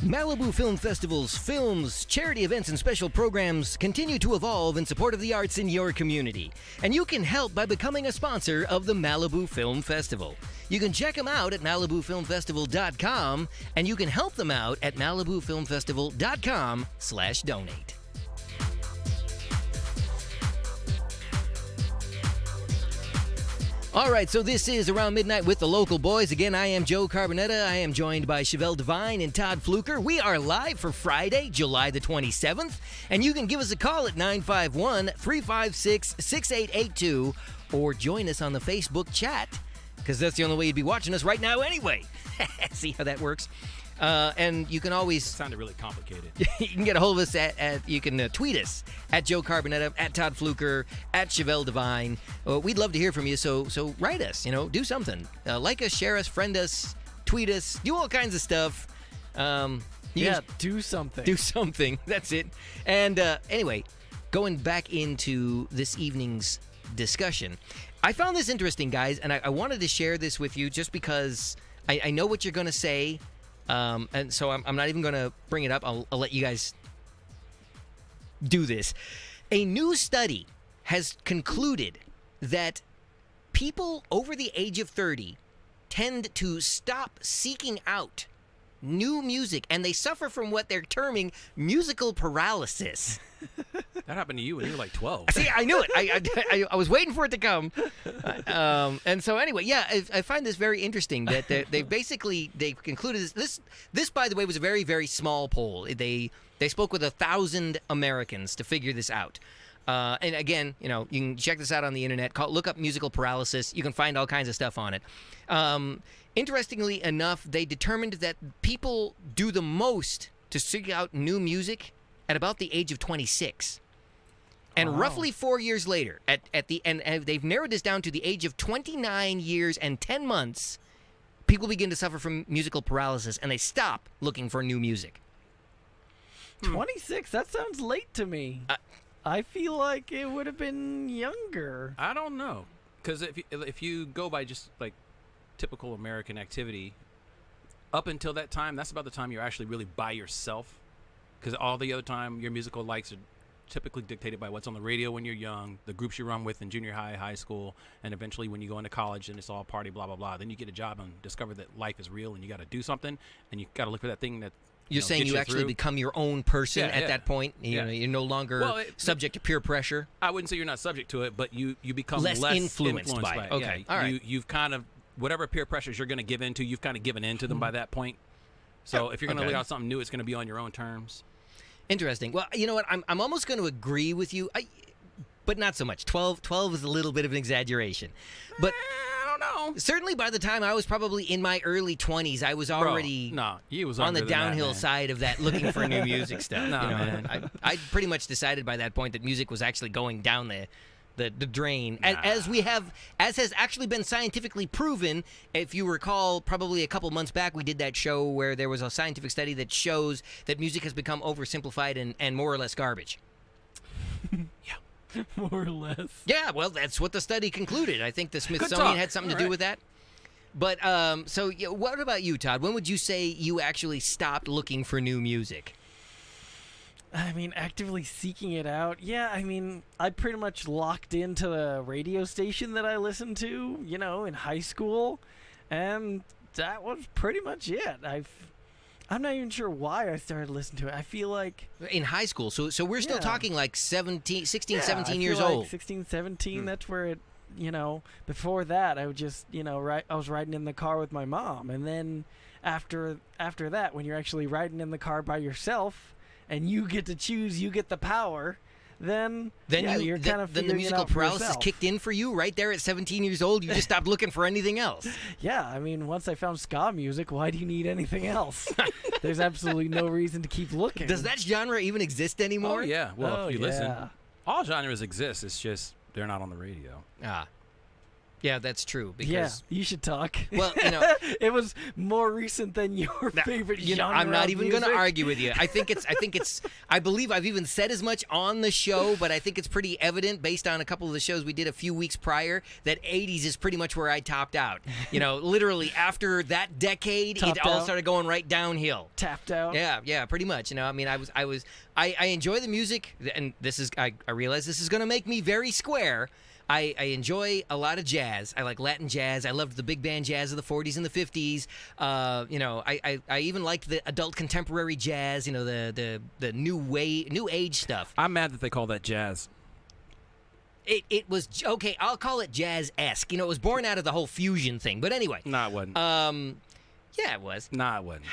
Malibu Film Festival's films, charity events, and special programs continue to evolve in support of the arts in your community. And you can help by becoming a sponsor of the Malibu Film Festival. You can check them out at MalibuFilmFestival.com, and you can help them out at MalibuFilmFestival.com/donate. All right, so this is Around Midnight with the Local Boys. Again, I am Joe Carbonetta. I am joined by Chevelle Devine and Todd Fluker. We are live for Friday, July the 27th, and you can give us a call at 951-356-6882 or join us on the Facebook chat, because that's the only way you'd be watching us right now anyway. See how that works? And you can always... It sounded really complicated. You can get a hold of us you can tweet us at Joe Carbonetta, at Todd Fluker, at Chevelle Devine. We'd love to hear from you, so write us, do something. Like us, share us, friend us, tweet us, do all kinds of stuff. Do something. Do something, that's it. And anyway, going back into this evening's discussion, I found this interesting, guys, and I wanted to share this with you just because I know what you're going to say. And so I'm not even going to bring it up. I'll let you guys do this. A new study has concluded that people over the age of 30 tend to stop seeking out new music, and they suffer from what they're terming musical paralysis. That happened to you when you were like 12. See, I knew it. I was waiting for it to come. And so anyway, yeah, I find this very interesting that they concluded this, by the way, was a very, very small poll. They spoke with 1,000 Americans to figure this out. And again, you can check this out on the internet. Look up musical paralysis. You can find all kinds of stuff on it. Interestingly enough, they determined that people do the most to seek out new music at about the age of 26. And roughly 4 years later, at the end, they've narrowed this down to the age of 29 years and 10 months, people begin to suffer from musical paralysis, and they stop looking for new music. 26? That sounds late to me. I feel like it would have been younger. I don't know, because if you go by just like typical American activity, up until that time, that's about the time you're actually really by yourself, because all the other time your musical likes are typically dictated by what's on the radio when you're young, the groups you run with in junior high, high school, and eventually when you go into college and it's all party, blah, blah, blah. Then you get a job and discover that life is real and you got to do something, and you got to look for that thing that You're saying you actually become your own person at that point? You're no longer subject to peer pressure? I wouldn't say you're not subject to it, but you become less influenced by it. Okay, all right. You've kind of, whatever peer pressures you're going to give into, you've kind of given into them by that point. So if you're going to lay out something new, it's going to be on your own terms. Interesting. Well, you know what? I'm almost going to agree with you, but not so much. 12 is a little bit of an exaggeration. But I don't know. Certainly by the time I was probably in my early 20s, I was already on the downhill side of that looking for new music stuff. Man. I pretty much decided by that point that music was actually going down the drain, as has actually been scientifically proven. If you recall, probably a couple months back, we did that show where there was a scientific study that shows that music has become oversimplified and more or less garbage. Yeah. More or less. Yeah, well, that's what the study concluded. I think the Smithsonian had something to do with that. But, so what about you, Todd? When would you say you actually stopped looking for new music? I mean, actively seeking it out. Yeah, I mean, I pretty much locked into the radio station that I listened to, in high school, and that was pretty much it. I'm not even sure why I started listening to it. I feel like... In high school, so we're still talking like 16, 17 years like old. 16, 17, that's where it, before that, I would just, I was riding in the car with my mom, and then after that, when you're actually riding in the car by yourself, and you get to choose, you get the power, then you're kind of then the musical paralysis kicked in for you right there at 17 years old. You just stopped looking for anything else. Yeah, I mean, once I found ska music, why do you need anything else? There's absolutely no reason to keep looking. Does that genre even exist anymore? Oh, yeah. Well, if you listen, all genres exist. It's just they're not on the radio. Yeah, that's true. Yeah, Because you should talk. well, it was more recent than your favorite genre. I'm not even going to music. argue with you. I believe I've even said as much on the show, but I think it's pretty evident based on a couple of the shows we did a few weeks prior that 80s is pretty much where I topped out. Literally after that decade, Topped it all out? started going right downhill. Tapped out. Yeah, pretty much. I enjoy the music, and I realize this is going to make me very square. I enjoy a lot of jazz. I like Latin jazz. I loved the big band jazz of the 40s and the 50s. I even liked the adult contemporary jazz. The new age stuff. I'm mad that they call that jazz. It was okay. I'll call it jazz-esque. It was born out of the whole fusion thing. But anyway, Nah, it wasn't. yeah, it was. Nah, it wasn't.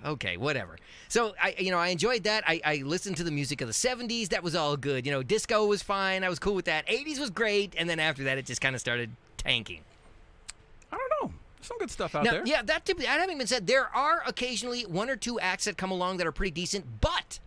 Okay, whatever. So I enjoyed that. I listened to the music of the 70s. That was all good. Disco was fine. I was cool with that. 80s was great, and then after that, it just kind of started tanking. I don't know. There's some good stuff out Now, there. yeah, that having been said, there are occasionally one or two acts that come along that are pretty decent, but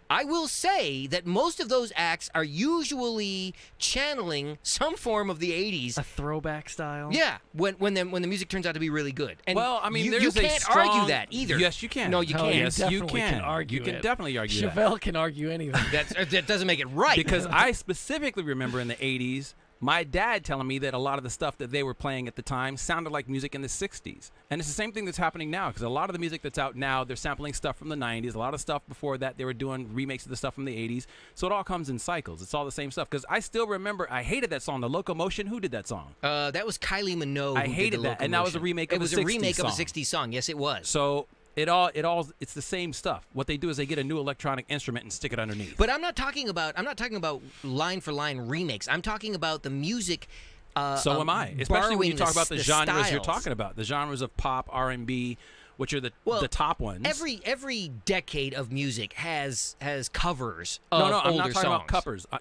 I will say that most of those acts are usually channeling some form of the 80s. A throwback style. Yeah, when the music turns out to be really good. And Well, I mean, you there's can't a strong... argue that either. Yes, you can. No, you Hell, can't. you Yes, you definitely can. can argue You can it. definitely argue that. Chevelle can argue anything. That doesn't make it right. Because I specifically remember in the 80s, my dad telling me that a lot of the stuff that they were playing at the time sounded like music in the 60s. And it's the same thing that's happening now, because a lot of the music that's out now, they're sampling stuff from the 90s. A lot of stuff before that, they were doing remakes of the stuff from the 80s. So it all comes in cycles. It's all the same stuff. Because I still remember, I hated that song, The Locomotion. Who did that song? That was Kylie Minogue. I who hated did the that, and that was a Locomotion. remake It of a was a 60s remake of a song. 60s song. Yes, it was. So it's the same stuff. What they do is they get a new electronic instrument and stick it underneath. But I'm not talking about line for line remakes. I'm talking about the music. So am I, especially when you borrowing talk about the genres you're styles. talking about, the genres of pop, R&B, which are the top ones. Every decade of music has covers of I'm older not talking songs. about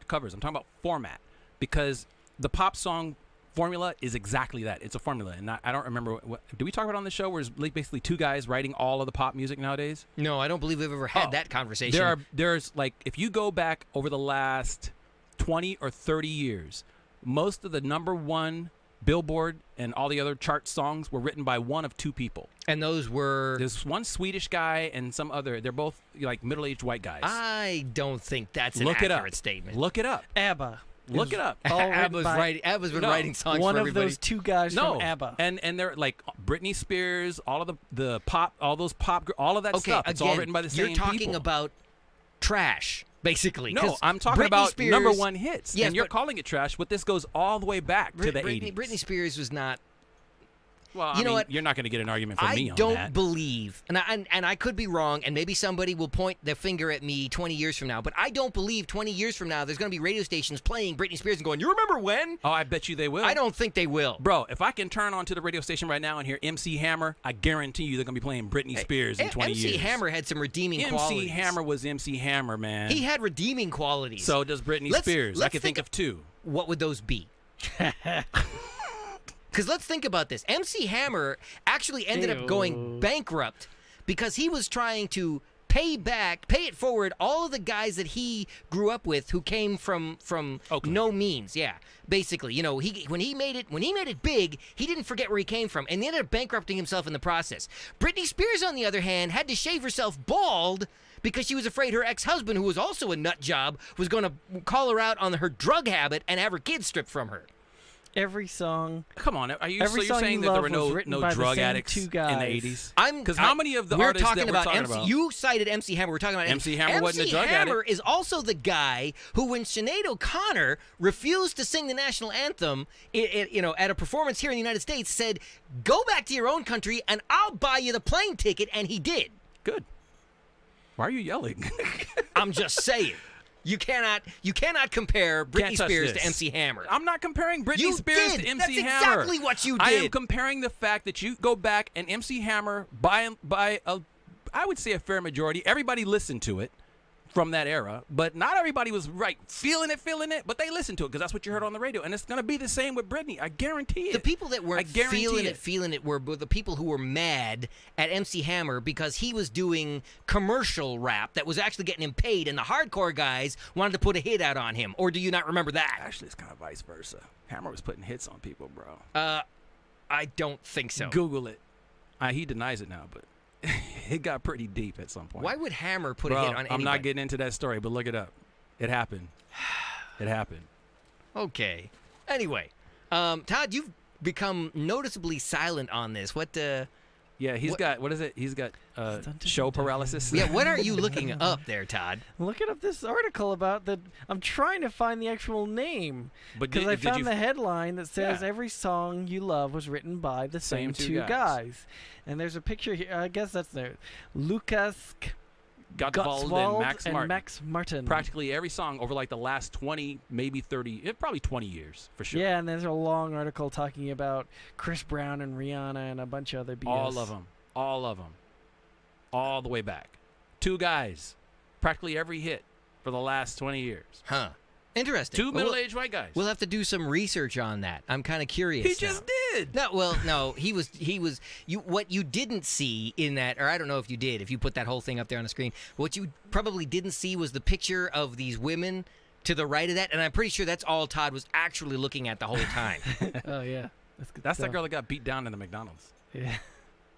covers. I'm talking about format, because the pop song formula is exactly that. It's a formula, and I don't remember do we talk about it on the show where it's basically two guys writing all of the pop music nowadays? No, I don't believe we've ever had Oh, that conversation. There's like, if you go back over the last 20 or 30 years, most of the #1 Billboard and all the other chart songs were written by one of two people. And those were. There's one Swedish guy and some other. They're both like middle-aged white guys. I don't think that's an Look it accurate up. statement. Look it up. ABBA. Look it up. All written Abba's by Abba's been No, writing songs one for of everybody. those two guys No, from ABBA. and they're like Britney Spears, all of the pop, all those pop, all of that Okay, stuff. It's again, all written by the same you're talking people. about trash, basically. No, 'cause I'm talking Britney about Spears, #1 hits, Yes, and you're but calling it trash. But this goes all the way back to the 80s. Britney Spears was not. Well, You know what? You're not going to get an argument from I me on don't that. believe, and I could be wrong, and maybe somebody will point their finger at me 20 years from now, but I don't believe 20 years from now there's going to be radio stations playing Britney Spears and going, "You remember when?" Oh, I bet you they will. I don't think they will. Bro, if I can turn on to the radio station right now and hear MC Hammer, I guarantee you they're going to be playing Britney Spears in 20 years. MC Hammer had some redeeming qualities. MC Hammer was MC Hammer, man. He had redeeming qualities. So does Britney Spears. I let's can think of two. What would those be? Because let's think about this. MC Hammer actually ended up going bankrupt because he was trying to pay it forward all of the guys that he grew up with who came from Oakland. no means. Yeah, basically, when he made it big, he didn't forget where he came from, and he ended up bankrupting himself in the process. Britney Spears, on the other hand, had to shave herself bald because she was afraid her ex-husband, who was also a nut job, was going to call her out on her drug habit and have her kids stripped from her. Every song. Come on, are you Every so you're song saying you that there love were was no written by the drug same addicts two in the guys. 80s? Because how many of the we're artists talking that we're about talking MC, about? You cited MC Hammer. We're talking about MC Hammer wasn't a drug Hammer addict. is also the guy who, when Sinead O'Connor refused to sing the national anthem, at a performance here in the United States, said, "Go back to your own country, and I'll buy you the plane ticket," and he did. Good. Why are you yelling? I'm just saying. You cannot compare Britney Can't touch Spears this. to MC Hammer. I'm not comparing Britney You Spears did. to MC That's Hammer. exactly what you I am did. comparing the fact that you go back and MC Hammer, by I would say a fair majority, everybody listened to it. from that era, but not everybody was right feeling it, but they listened to it because that's what you heard on the radio, and it's gonna be the same with Britney. I guarantee it. The people that weren't feeling it. it were the people who were mad at MC Hammer because he was doing commercial rap that was actually getting him paid, and the hardcore guys wanted to put a hit out on him. Or do you not remember that? Actually, it's kind of vice versa. Hammer was putting hits on people, bro. I don't think so. Google it. He denies it now, but it got pretty deep at some point. Why would Hammer put Bro, a hit on anybody? I'm not getting into that story, but look it up. It happened. It happened. Okay. Anyway, Todd, you've become noticeably silent on this. What? Yeah, he's got, what is it? He's got show paralysis. Yeah, what are you looking up there, Todd? I'm looking up this article about that. I'm trying to find the actual name because I found the headline that says every song you love was written by the same two guys. And there's a picture here. I guess that's there. Lucas Gottwald and Max Martin. Practically every song over like the last 20, maybe 30, probably 20 years for sure. Yeah, and there's a long article talking about Chris Brown and Rihanna and a bunch of other BS. All of them. All of them. All the way back. Two guys. Practically every hit for the last 20 years. Huh. Interesting. Two middle-aged white guys. We'll have to do some research on that. I'm kind of curious. He just did. No, well, no, he was. What you didn't see in that, or I don't know if you did, if you put that whole thing up there on the screen. What you probably didn't see was the picture of these women to the right of that, and I'm pretty sure that's all Todd was actually looking at the whole time. Oh yeah, that's the girl that got beat down in the McDonald's. Yeah.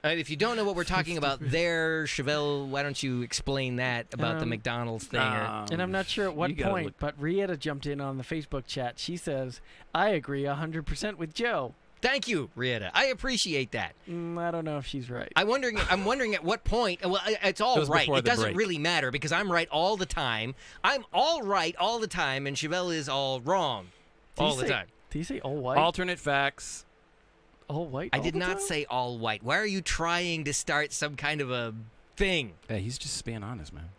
If you don't know what we're talking about there, Chevelle, why don't you explain that about the McDonald's thing? And I'm not sure at what point, but Rieta jumped in on the Facebook chat. She says, I agree 100% with Joe. Thank you, Rieta. I appreciate that. I don't know if she's right. I'm wondering at what point. Well, it's all right. It doesn't really matter because I'm right all the time. I'm all right all the time, and Chevelle is all wrong all the time. Do you say all white? Alternate facts. All white? I did not say all white. Why are you trying to start some kind of a thing? Hey, he's just being honest, man.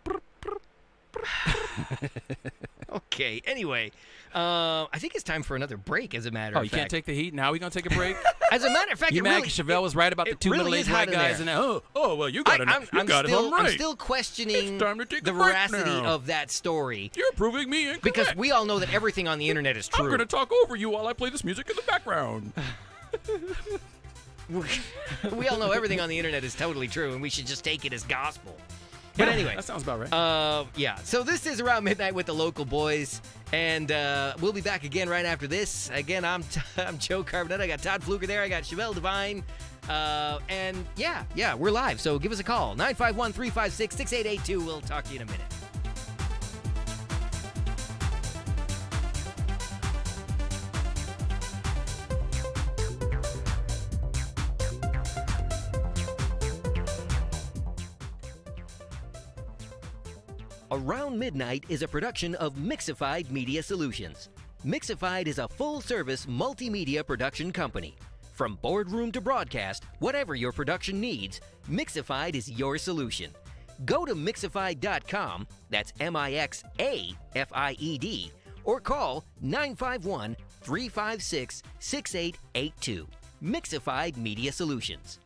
Okay, anyway, I think it's time for another break, as a matter of fact. Oh, you can't take the heat? Now we're going to take a break? As a matter of fact, you mad Chevelle was right about the two middle-aged white guys? And well, you got it. I'm still questioning the veracity of that story. You're proving me incorrect. Because we all know that everything on the internet is true. I'm going to talk over you while I play this music in the background. We all know everything on the internet is totally true, and we should just take it as gospel. But anyway, that sounds about right. Yeah. So this is Around Midnight with the Local Boys, and we'll be back again right after this. Again, I'm Joe Carbonett. I got Todd Fluker there. I got Chevelle Devine. And yeah, we're live. So give us a call, 951-356-6882. We'll talk to you in a minute. Around Midnight is a production of Mixified Media Solutions. Mixified is a full-service multimedia production company. From boardroom to broadcast, whatever your production needs, Mixified is your solution. Go to Mixified.com, that's MIXAFIED, or call 951-356-6882. Mixified Media Solutions.